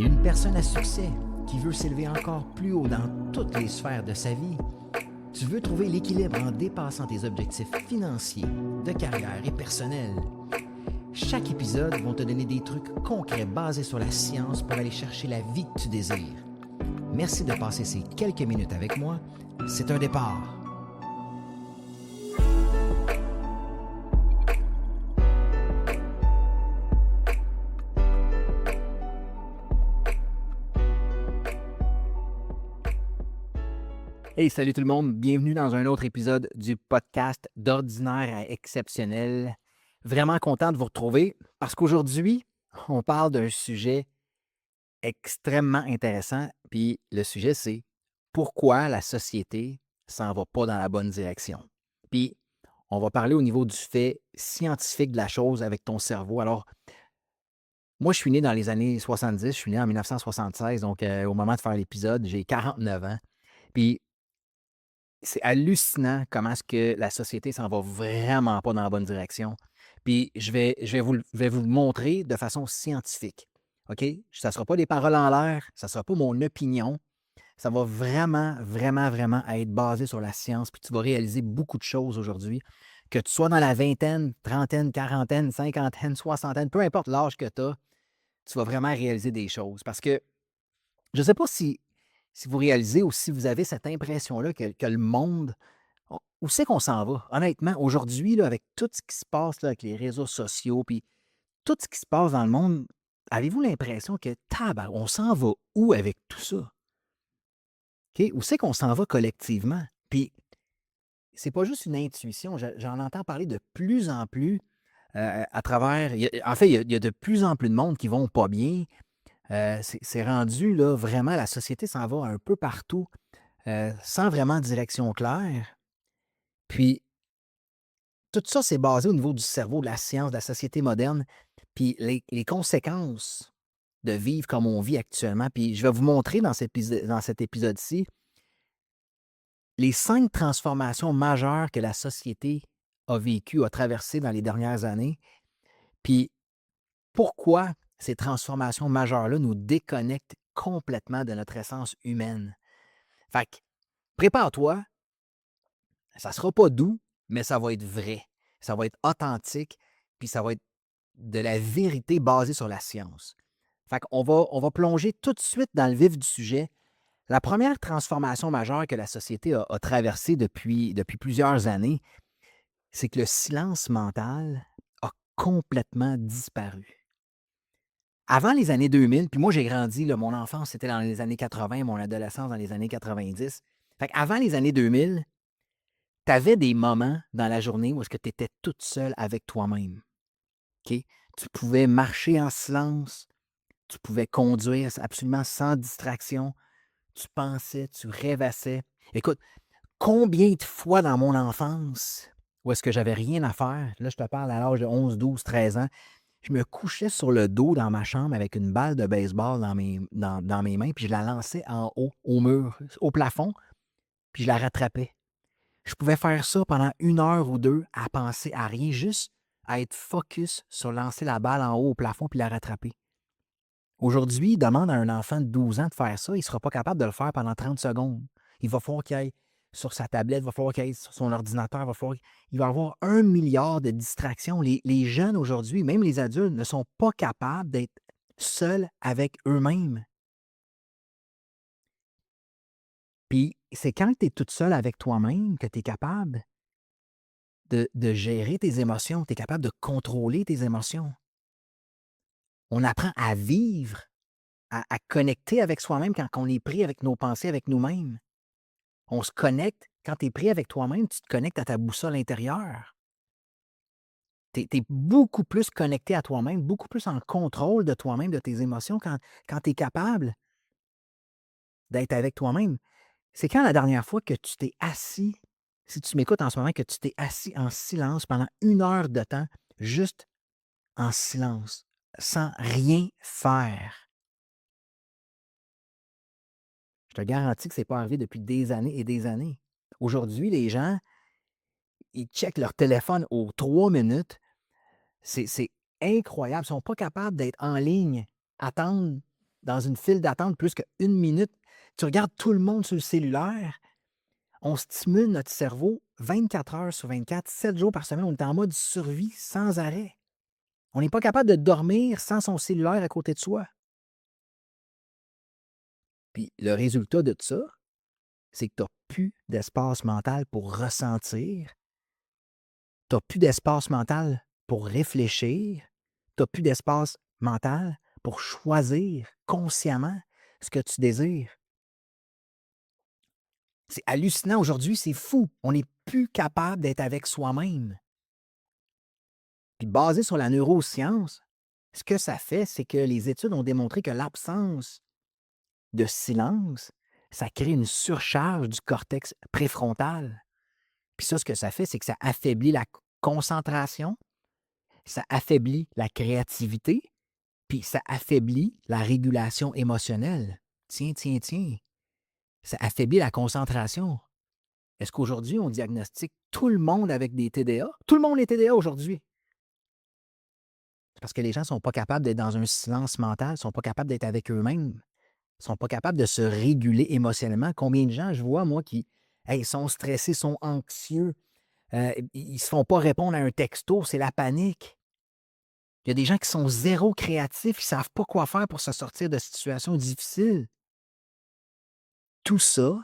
T'es une personne à succès qui veut s'élever encore plus haut dans toutes les sphères de sa vie. Tu veux trouver l'équilibre en dépassant tes objectifs financiers, de carrière et personnels. Chaque épisode va te donner des trucs concrets basés sur la science pour aller chercher la vie que tu désires. Merci de passer ces quelques minutes avec moi. C'est un départ. Hey, salut tout le monde, bienvenue dans un autre épisode du podcast d'ordinaire à exceptionnel. Vraiment content de vous retrouver parce qu'aujourd'hui, on parle d'un sujet extrêmement intéressant. Puis le sujet, c'est pourquoi la société s'en va pas dans la bonne direction. Puis on va parler au niveau du fait scientifique de la chose avec ton cerveau. Alors, moi, je suis né dans les années 70, je suis né en 1976, donc au moment de faire l'épisode, j'ai 49 ans. Puis c'est hallucinant comment est-ce que la société s'en va vraiment pas dans la bonne direction. Puis je vais vous le montrer de façon scientifique. OK? Ça ne sera pas des paroles en l'air, ça ne sera pas mon opinion. Ça va vraiment, vraiment, vraiment être basé sur la science. Puis tu vas réaliser beaucoup de choses aujourd'hui. Que tu sois dans la vingtaine, trentaine, quarantaine, cinquantaine, soixantaine, peu importe l'âge que tu vas vraiment réaliser des choses. Parce que je ne sais pas si vous réalisez ou si vous avez cette impression-là que le monde, où c'est qu'on s'en va? Honnêtement, aujourd'hui, là, avec tout ce qui se passe là, avec les réseaux sociaux, puis tout ce qui se passe dans le monde, avez-vous l'impression que, on s'en va où avec tout ça? OK? Où c'est qu'on s'en va collectivement? Puis, c'est pas juste une intuition, j'en entends parler de plus en plus à travers. En fait, il y a de plus en plus de monde qui vont pas bien. C'est rendu, là, vraiment, la société s'en va un peu partout, sans vraiment de direction claire. Puis, tout ça, c'est basé au niveau du cerveau, de la science, de la société moderne, puis les conséquences de vivre comme on vit actuellement. Puis je vais vous montrer dans cet épisode-ci les 5 transformations majeures que la société a vécues, a traversées dans les dernières années, puis pourquoi ces transformations majeures-là nous déconnectent complètement de notre essence humaine. Fait que, prépare-toi, ça ne sera pas doux, mais ça va être vrai. Ça va être authentique, puis ça va être de la vérité basée sur la science. Fait qu'on va plonger tout de suite dans le vif du sujet. La première transformation majeure que la société a traversée depuis plusieurs années, c'est que le silence mental a complètement disparu. Avant les années 2000, puis moi j'ai grandi, là, mon enfance c'était dans les années 80, mon adolescence dans les années 90. Fait qu'avant les années 2000, tu avais des moments dans la journée où est-ce que tu étais toute seule avec toi-même. OK? Tu pouvais marcher en silence, tu pouvais conduire absolument sans distraction. Tu pensais, tu rêvassais. Écoute, combien de fois dans mon enfance où est-ce que j'avais rien à faire, là, je te parle à l'âge de 11, 12, 13 ans, je me couchais sur le dos dans ma chambre avec une balle de baseball dans mes mains, puis je la lançais en haut, au mur, au plafond, puis je la rattrapais. Je pouvais faire ça pendant 1 heure ou 2 à penser à rien, juste à être focus sur lancer la balle en haut au plafond puis la rattraper. Aujourd'hui, demande à un enfant de 12 ans de faire ça, il ne sera pas capable de le faire pendant 30 secondes. Il va falloir qu'il aille sur sa tablette, il va falloir qu'il aille sur son ordinateur, il va avoir 1 milliard de distractions. Les jeunes aujourd'hui, même les adultes, ne sont pas capables d'être seuls avec eux-mêmes. Puis c'est quand tu es toute seule avec toi-même que tu es capable de gérer tes émotions, tu es capable de contrôler tes émotions. On apprend à vivre, à connecter avec soi-même quand on est pris avec nos pensées, avec nous-mêmes. On se connecte, quand tu es pris avec toi-même, tu te connectes à ta boussole intérieure. Tu es beaucoup plus connecté à toi-même, beaucoup plus en contrôle de toi-même, de tes émotions quand tu es capable d'être avec toi-même. C'est quand la dernière fois que tu t'es assis, si tu m'écoutes en ce moment, que tu t'es assis en silence pendant 1 heure de temps, juste en silence, sans rien faire. Je te garantis que c'est pas arrivé depuis des années et des années. Aujourd'hui, les gens, ils checkent leur téléphone aux 3 minutes. C'est incroyable. Ils ne sont pas capables d'être en ligne, attendre. dans une file d'attente plus qu'une minute. Tu regardes tout le monde sur le cellulaire. On stimule notre cerveau 24 heures sur 24, 7 jours par semaine. On est en mode survie sans arrêt. On n'est pas capable de dormir sans son cellulaire à côté de soi. Puis le résultat de ça, c'est que tu n'as plus d'espace mental pour ressentir. Tu n'as plus d'espace mental pour réfléchir. Tu n'as plus d'espace mental pour choisir consciemment ce que tu désires. C'est hallucinant aujourd'hui, c'est fou. On n'est plus capable d'être avec soi-même. Puis basé sur la neuroscience, ce que ça fait, c'est que les études ont démontré que l'absence de silence, ça crée une surcharge du cortex préfrontal. Puis ça, ce que ça fait, c'est que ça affaiblit la concentration, ça affaiblit la créativité, puis ça affaiblit la régulation émotionnelle. Tiens, tiens, tiens. Ça affaiblit la concentration. Est-ce qu'aujourd'hui, on diagnostique tout le monde avec des TDA? Tout le monde est TDA aujourd'hui. C'est parce que les gens ne sont pas capables d'être dans un silence mental, ne sont pas capables d'être avec eux-mêmes, ne sont pas capables de se réguler émotionnellement. Combien de gens je vois, moi, qui sont stressés, sont anxieux, ils ne se font pas répondre à un texto, c'est la panique. Il y a des gens qui sont zéro créatifs, ils ne savent pas quoi faire pour se sortir de situations difficiles. Tout ça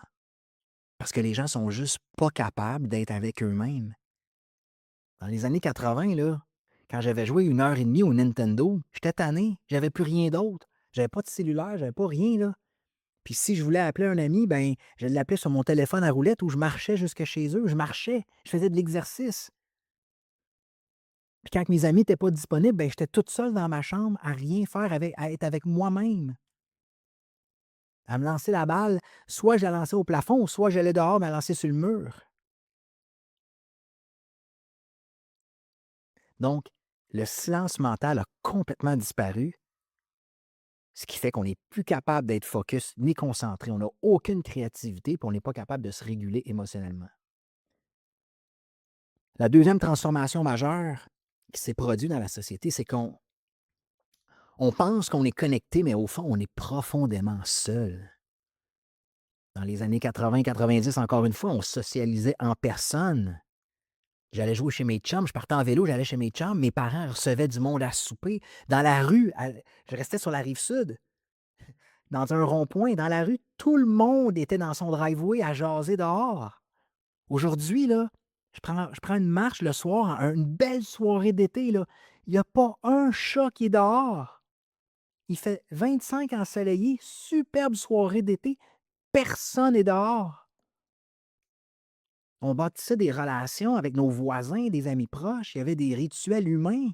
parce que les gens sont juste pas capables d'être avec eux-mêmes. Dans les années 80, là, quand j'avais joué 1 heure et demie au Nintendo, j'étais tanné, j'avais plus rien d'autre. J'avais pas de cellulaire, j'avais pas rien, là. Puis si je voulais appeler un ami, ben, je l'appelais sur mon téléphone à roulette ou je marchais jusque chez eux. Je marchais, je faisais de l'exercice. Puis quand mes amis n'étaient pas disponibles, ben, j'étais toute seule dans ma chambre à rien faire, à être avec moi-même. À me lancer la balle, soit je la lançais au plafond, soit j'allais dehors me lancer sur le mur. Donc, le silence mental a complètement disparu, ce qui fait qu'on n'est plus capable d'être focus ni concentré. On n'a aucune créativité et on n'est pas capable de se réguler émotionnellement. La deuxième transformation majeure qui s'est produite dans la société, c'est qu'on pense qu'on est connecté, mais au fond, on est profondément seul. Dans les années 80-90, encore une fois, on socialisait en personne. J'allais jouer chez mes chums, je partais en vélo, j'allais chez mes chums, mes parents recevaient du monde à souper. Dans la rue, je restais sur la rive sud, dans un rond-point, dans la rue, tout le monde était dans son driveway à jaser dehors. Aujourd'hui, là, je prends une marche le soir, une belle soirée d'été, là. Il n'y a pas un chat qui est dehors. Il fait 25 ensoleillés, superbe soirée d'été, personne n'est dehors. On bâtissait des relations avec nos voisins, des amis proches, il y avait des rituels humains,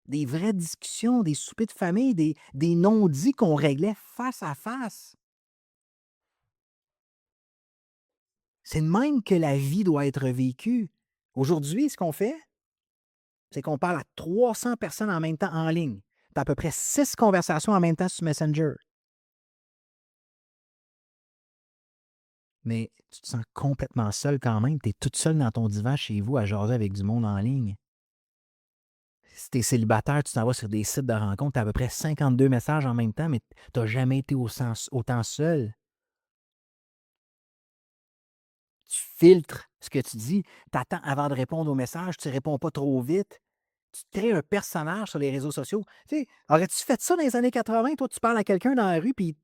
des vraies discussions, des soupers de famille, des non-dits qu'on réglait face à face. C'est de même que la vie doit être vécue. Aujourd'hui, ce qu'on fait, c'est qu'on parle à 300 personnes en même temps en ligne. Tu as à peu près 6 conversations en même temps sur Messenger. Mais tu te sens complètement seul quand même. Tu es toute seule dans ton divan chez vous à jaser avec du monde en ligne. Si tu es célibataire, tu t'en vas sur des sites de rencontres, tu as à peu près 52 messages en même temps, mais tu n'as jamais été autant seul. Tu filtres ce que tu dis, tu attends avant de répondre aux messages, tu ne réponds pas trop vite. Tu te crées un personnage sur les réseaux sociaux. Tu sais, aurais-tu fait ça dans les années 80? Toi, tu parles à quelqu'un dans la rue, puis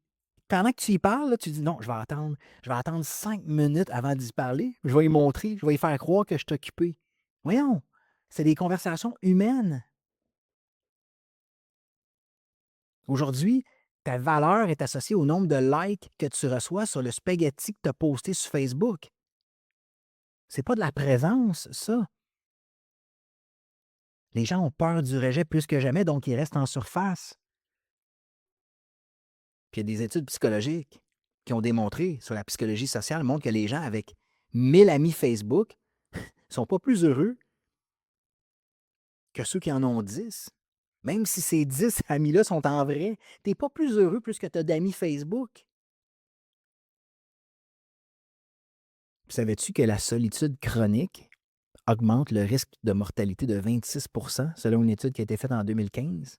pendant que tu y parles, là, tu dis non, je vais attendre 5 minutes avant d'y parler. Je vais y montrer, je vais y faire croire que je suis occupé. Voyons, c'est des conversations humaines. Aujourd'hui, ta valeur est associée au nombre de likes que tu reçois sur le spaghetti que tu as posté sur Facebook. C'est pas de la présence, ça. Les gens ont peur du rejet plus que jamais, donc ils restent en surface. Puis il y a des études psychologiques qui ont démontré, sur la psychologie sociale, montrent que les gens avec 1000 amis Facebook ne sont pas plus heureux que ceux qui en ont 10. Même si ces 10 amis-là sont en vrai, tu n'es pas plus heureux plus que tu as d'amis Facebook. Savais-tu que la solitude chronique augmente le risque de mortalité de 26 selon une étude qui a été faite en 2015?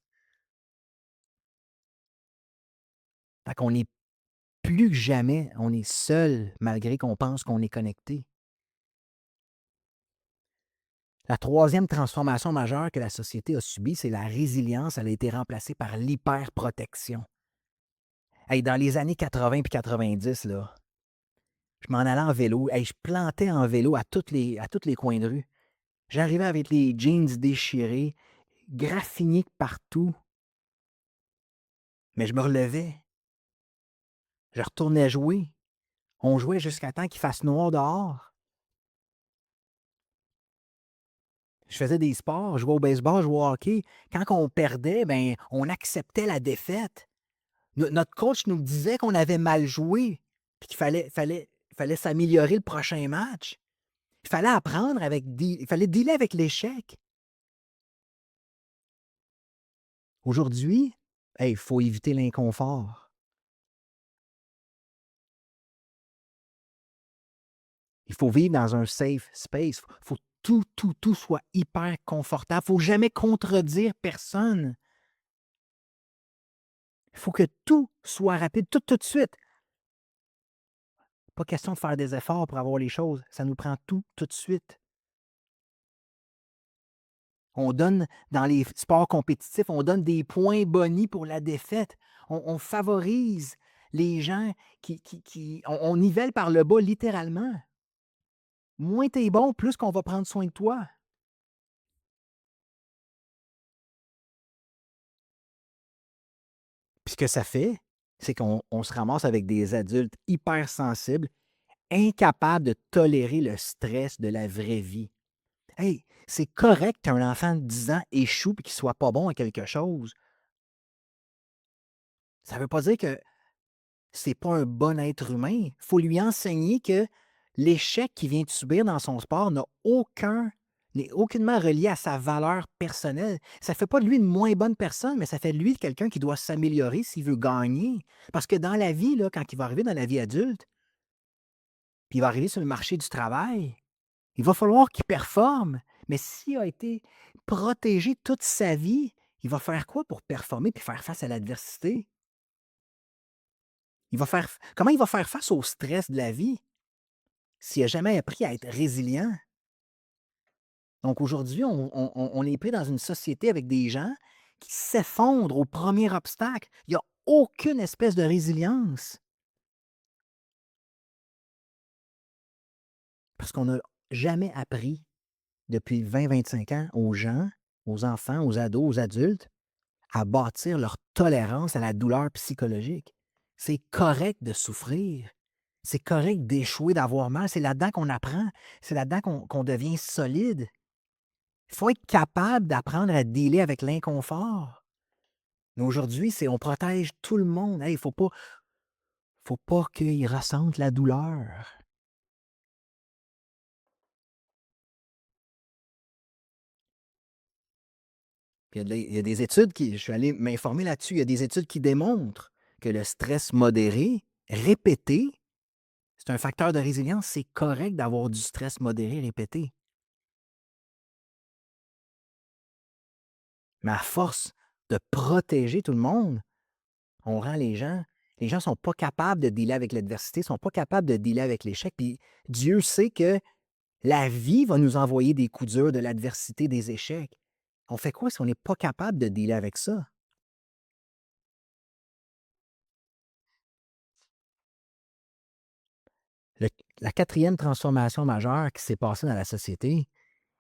Fait qu'on est plus que jamais, on est seul malgré qu'on pense qu'on est connecté. La troisième transformation majeure que la société a subie, c'est la résilience. Elle a été remplacée par l'hyperprotection. Hey, dans les années 80 puis 90, là, je m'en allais en vélo. Hey, je plantais en vélo à tous les coins de rue. J'arrivais avec les jeans déchirés, graffinis partout, mais je me relevais. Je retournais jouer. On jouait jusqu'à temps qu'il fasse noir dehors. Je faisais des sports, je jouais au baseball, je jouais au hockey. Quand on perdait, ben, on acceptait la défaite. Notre coach nous disait qu'on avait mal joué, puis qu'il fallait s'améliorer le prochain match. Il fallait apprendre il fallait dealer avec l'échec. Aujourd'hui, il faut éviter l'inconfort. Il faut vivre dans un safe space. Il faut tout soit hyper confortable. Il ne faut jamais contredire personne. Il faut que tout soit rapide, tout de suite. Pas question de faire des efforts pour avoir les choses. Ça nous prend tout de suite. On donne, dans les sports compétitifs, on donne des points bonis pour la défaite. On favorise les gens on nivelle par le bas littéralement. Moins t'es bon, plus qu'on va prendre soin de toi. Puis ce que ça fait, c'est qu'on se ramasse avec des adultes hypersensibles, incapables de tolérer le stress de la vraie vie. Hey, c'est correct qu'un enfant de 10 ans échoue et qu'il soit pas bon à quelque chose. Ça ne veut pas dire que c'est pas un bon être humain. Il faut lui enseigner que l'échec qu'il vient de subir dans son sport n'est aucunement relié à sa valeur personnelle. Ça ne fait pas de lui une moins bonne personne, mais ça fait de lui quelqu'un qui doit s'améliorer s'il veut gagner. Parce que dans la vie, là, quand il va arriver dans la vie adulte, puis il va arriver sur le marché du travail, il va falloir qu'il performe. Mais s'il a été protégé toute sa vie, il va faire quoi pour performer puis faire face à l'adversité? Comment il va faire face au stress de la vie s'il n'a jamais appris à être résilient? Donc aujourd'hui, on est pris dans une société avec des gens qui s'effondrent au premier obstacle. Il n'y a aucune espèce de résilience parce qu'on n'a jamais appris depuis 20-25 ans aux gens, aux enfants, aux ados, aux adultes, à bâtir leur tolérance à la douleur psychologique. C'est correct de souffrir. C'est correct d'échouer, d'avoir mal. C'est là-dedans qu'on apprend. C'est là-dedans qu'on devient solide. Il faut être capable d'apprendre à dealer avec l'inconfort. Mais aujourd'hui, on protège tout le monde. Il ne faut pas qu'ils ressentent la douleur. Puis il y a des études je suis allé m'informer là-dessus, il y a des études qui démontrent que le stress modéré, répété, c'est un facteur de résilience. C'est correct d'avoir du stress modéré répété. Mais à force de protéger tout le monde, on rend les gens ne sont pas capables de dealer avec l'adversité, ne sont pas capables de dealer avec l'échec. Puis Dieu sait que la vie va nous envoyer des coups durs, de l'adversité, des échecs. On fait quoi si on n'est pas capable de dealer avec ça? Le- la quatrième transformation majeure qui s'est passée dans la société,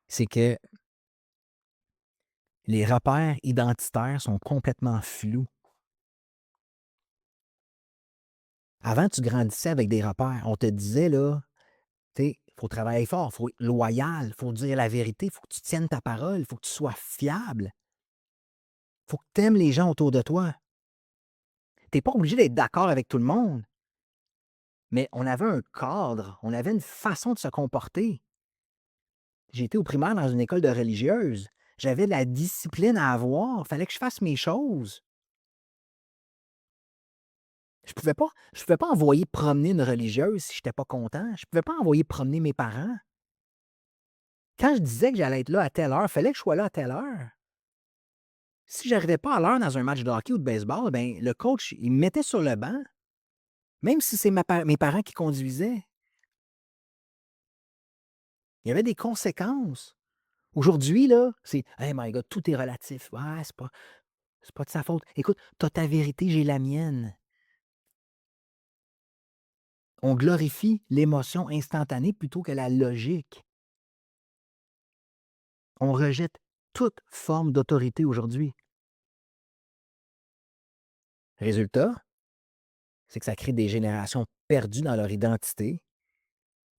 c'est que les repères identitaires sont complètement flous. Avant, tu grandissais avec des repères. On te disait, là, il faut travailler fort, il faut être loyal, il faut dire la vérité, il faut que tu tiennes ta parole, il faut que tu sois fiable, il faut que tu aimes les gens autour de toi. Tu n'es pas obligé d'être d'accord avec tout le monde, mais on avait un cadre, on avait une façon de se comporter. J'ai été au primaire dans une école de religieuse. J'avais de la discipline à avoir, il fallait que je fasse mes choses. Je pouvais pas envoyer promener une religieuse si je n'étais pas content. Je ne pouvais pas envoyer promener mes parents. Quand je disais que j'allais être là à telle heure, il fallait que je sois là à telle heure. Si j'arrivais pas à l'heure dans un match de hockey ou de baseball, ben, le coach, il me mettait sur le banc, même si c'est mes parents qui conduisaient. Il y avait des conséquences. Aujourd'hui, là, c'est Hey my God, tout est relatif. Ouais, c'est pas de sa faute. Écoute, t'as ta vérité, j'ai la mienne. On glorifie l'émotion instantanée plutôt que la logique. On rejette toute forme d'autorité aujourd'hui. Résultat, c'est que ça crée des générations perdues dans leur identité,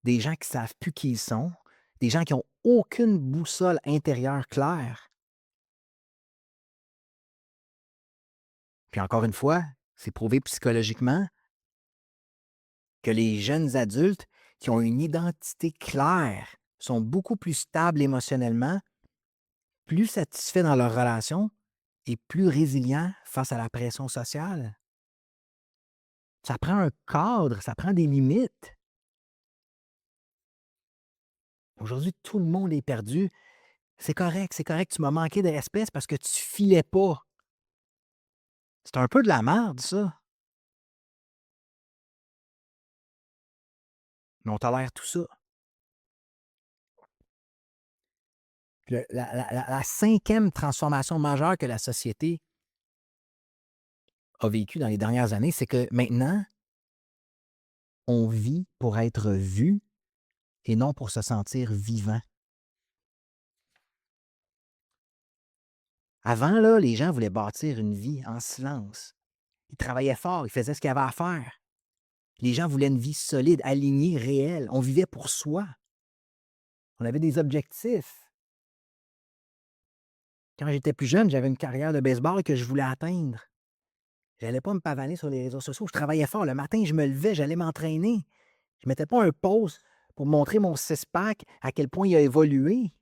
des gens qui ne savent plus qui ils sont, des gens qui n'ont aucune boussole intérieure claire. Puis encore une fois, c'est prouvé psychologiquement que les jeunes adultes qui ont une identité claire sont beaucoup plus stables émotionnellement, plus satisfaits dans leurs relations et plus résilients face à la pression sociale. Ça prend un cadre, ça prend des limites. Aujourd'hui, tout le monde est perdu. C'est correct, tu m'as manqué de respect, c'est parce que tu filais pas. C'est un peu de la merde, ça. Mais on tolère tout ça. La 5e transformation majeure que la société a vécue dans les dernières années, c'est que maintenant, on vit pour être vu et non pour se sentir vivant. Avant, là, les gens voulaient bâtir une vie en silence. Ils travaillaient fort, ils faisaient ce qu'il y avait à faire. Les gens voulaient une vie solide, alignée, réelle. On vivait pour soi. On avait des objectifs. Quand j'étais plus jeune, j'avais une carrière de baseball que je voulais atteindre. Je n'allais pas me pavaner sur les réseaux sociaux. Je travaillais fort. Le matin, je me levais, j'allais m'entraîner. Je ne mettais pas un pause pour montrer mon six-pack, à quel point il a évolué.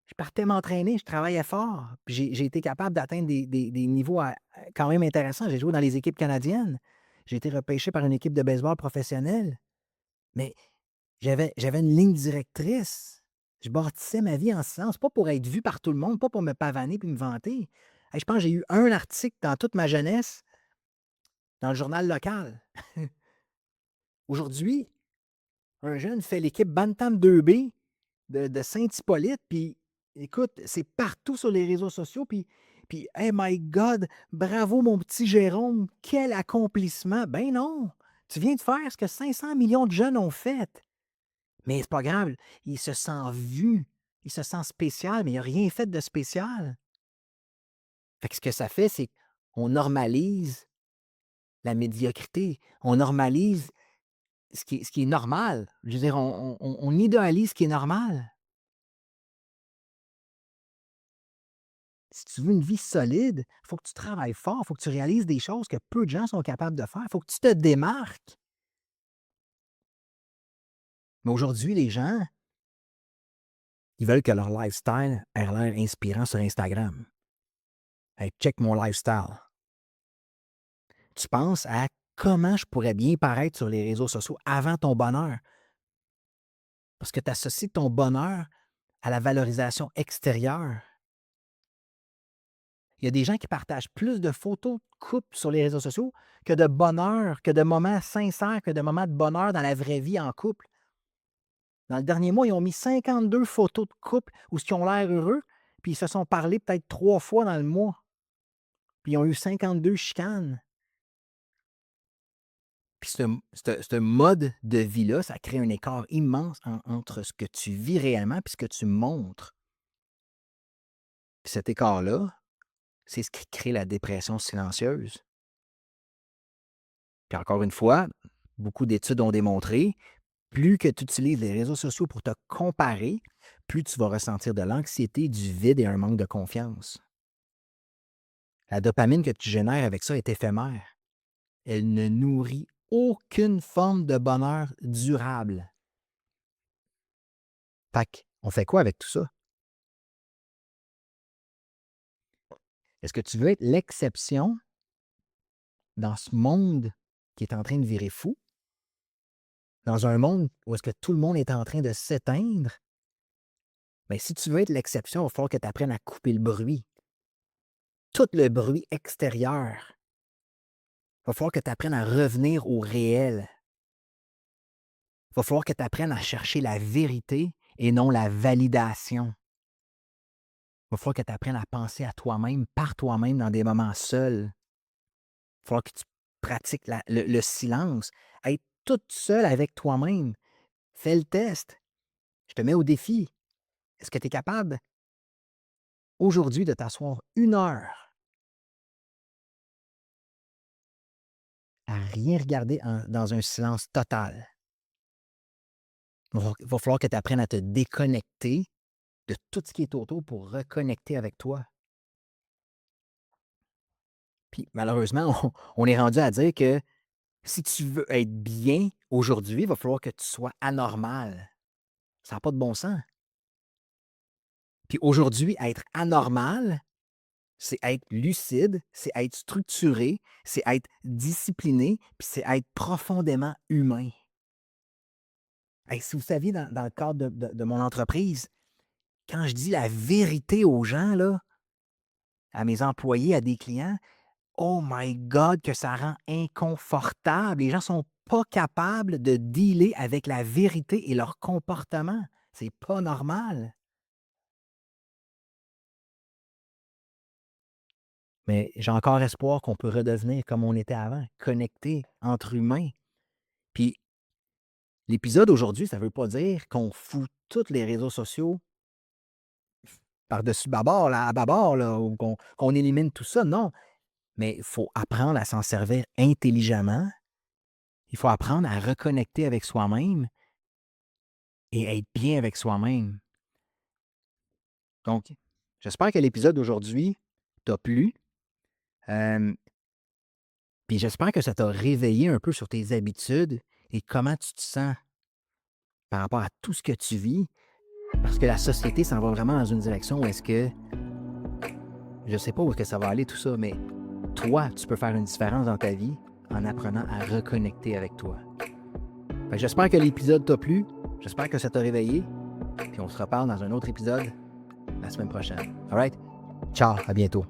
Je partais m'entraîner, je travaillais fort. Puis j'ai été capable d'atteindre des niveaux quand même intéressants. J'ai joué dans les équipes canadiennes. J'ai été repêché par une équipe de baseball professionnelle. Mais j'avais une ligne directrice. Je bâtissais ma vie en silence, pas pour être vu par tout le monde, pas pour me pavaner puis me vanter. Hey, je pense que j'ai eu un article dans toute ma jeunesse dans le journal local. Aujourd'hui, un jeune fait l'équipe Bantam 2B de Saint-Hippolyte, puis écoute, c'est partout sur les réseaux sociaux, puis hey my God, bravo mon petit Jérôme, quel accomplissement! Ben non, tu viens de faire ce que 500 millions de jeunes ont fait. Mais c'est pas grave, il se sent vu, il se sent spécial, mais il n'a rien fait de spécial. Fait que ce que ça fait, c'est qu'on normalise la médiocrité, on normalise ce qui est normal. Je veux dire, on idéalise ce qui est normal. Si tu veux une vie solide, il faut que tu travailles fort, il faut que tu réalises des choses que peu de gens sont capables de faire, il faut que tu te démarques. Mais aujourd'hui, les gens, ils veulent que leur lifestyle ait l'air inspirant sur Instagram. Hey, check mon lifestyle. Tu penses à comment je pourrais bien paraître sur les réseaux sociaux avant ton bonheur. Parce que tu associes ton bonheur à la valorisation extérieure. Il y a des gens qui partagent plus de photos de couple sur les réseaux sociaux que de bonheur, que de moments sincères, que de moments de bonheur dans la vraie vie en couple. Dans le dernier mois, ils ont mis 52 photos de couple où ils ont l'air heureux, puis ils se sont parlé peut-être 3 fois dans le mois. Puis ils ont eu 52 chicanes. Puis ce mode de vie-là, ça crée un écart immense entre ce que tu vis réellement et ce que tu montres. Puis cet écart-là, c'est ce qui crée la dépression silencieuse. Puis encore une fois, beaucoup d'études ont démontré, plus que tu utilises les réseaux sociaux pour te comparer, plus tu vas ressentir de l'anxiété, du vide et un manque de confiance. La dopamine que tu génères avec ça est éphémère. Elle ne nourrit aucune forme de bonheur durable. Fait qu'on fait quoi avec tout ça? Est-ce que tu veux être l'exception dans ce monde qui est en train de virer fou? Dans un monde où est-ce que tout le monde est en train de s'éteindre? Bien, si tu veux être l'exception, il va falloir que tu apprennes à couper le bruit. tout le bruit extérieur. Il va falloir que tu apprennes à revenir au réel. Il va falloir que tu apprennes à chercher la vérité et non la validation. Il va falloir que tu apprennes à penser à toi-même, par toi-même, dans des moments seuls. Il va falloir que tu pratiques le silence, être toute seule avec toi-même. Fais le test. Je te mets au défi. Est-ce que tu es capable aujourd'hui de t'asseoir 1 heure à rien regarder dans un silence total? Il va falloir que tu apprennes à te déconnecter de tout ce qui est autour pour reconnecter avec toi. Puis malheureusement, on est rendu à dire que si tu veux être bien aujourd'hui, il va falloir que tu sois anormal. Ça n'a pas de bon sens. Puis aujourd'hui, être anormal, c'est être lucide, c'est être structuré, c'est être discipliné, puis c'est être profondément humain. Hey, si vous saviez, dans le cadre de mon entreprise, quand je dis la vérité aux gens, là, à mes employés, à des clients, oh my God, que ça rend inconfortable. Les gens sont pas capables de dealer avec la vérité et leur comportement. C'est pas normal. Mais j'ai encore espoir qu'on peut redevenir comme on était avant, connecté entre humains. Puis l'épisode aujourd'hui, ça veut pas dire qu'on fout tous les réseaux sociaux par-dessus bâbord, là, à bâbord, là, ou qu'on élimine tout ça. Non. Mais il faut apprendre à s'en servir intelligemment. Il faut apprendre à reconnecter avec soi-même et être bien avec soi-même. Donc, j'espère que l'épisode d'aujourd'hui t'a plu. Puis j'espère que ça t'a réveillé un peu sur tes habitudes et comment tu te sens par rapport à tout ce que tu vis. Parce que la société s'en va vraiment dans une direction où est-ce que je ne sais pas où est-ce que ça va aller tout ça, mais toi, tu peux faire une différence dans ta vie en apprenant à reconnecter avec toi. Fait que j'espère que l'épisode t'a plu. J'espère que ça t'a réveillé. Puis on se reparle dans un autre épisode la semaine prochaine. All right? Ciao, à bientôt.